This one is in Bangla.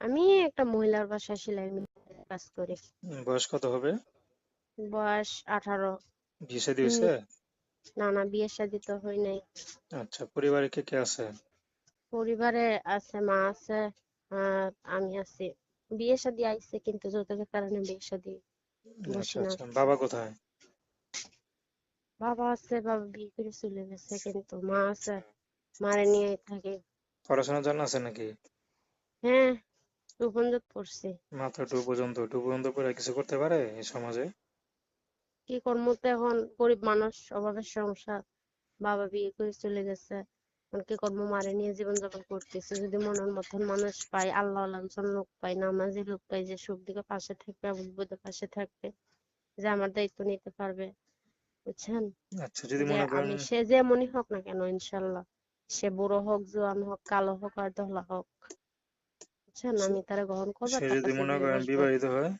আমি একটা মহিলার বাসায় সেলাই মেশিনের কাজ করি। বয়স কত হবে? বয়স 18। বিয়ে শাদী তুমি? হয়েছে? না না, বিয়ে শাদী তো হয় নাই। আচ্ছা, পরিবারে কে কে আছে? পরিবারে আছে, মা আছে, আর আমি আছি। বিয়ে শাদী আইছে কিন্তু যৌতুকের কারণে বিয়ে শাদী আচ্ছা বসি না। আচ্ছা, বাবা কোথায়? বাবা আছে, বাবা বিয়ে করে চলে গেছে, কিন্তু মা আছে, মারে নিয়ে থাকে। পড়াশোনার জন্য আছে নাকি? হ্যাঁ, টু পর্যন্ত পড়ছি। মাত্র টু পর্যন্ত পড়ে কিছু করতে পারে এই সমাজে? কি করবো তো, এখন গরিব মানুষ, অভাবের সংসার, বাবা বিয়ে করে চলে গেছে। এখন কি করবো, মারে নিয়ে জীবনযাপন করতেছি। যদি মনের মতন মানুষ পাই, আল্লাহ লাঞ্ছন লোক পাই, নামাজি লোক পাই, যে সুখ দিকে পাশে থাকবে, বিপদে পাশে থাকবে, যে আমার দায়িত্ব নিতে পারবে, বুঝছেন? আচ্ছা, যদি যে মনে করেন, আমি, সে যেমনই হোক না কেন, ইনশাল্লাহ, সে বুড়ো হোক, জোয়ান হোক, কালো হোক আর ধলা হোক, বুঝছেন, সে আমি তারা গ্রহণ করবো, সে তার যদি কাছে মনে বিয়ে করেন বসবো। বিবাহিত হয়,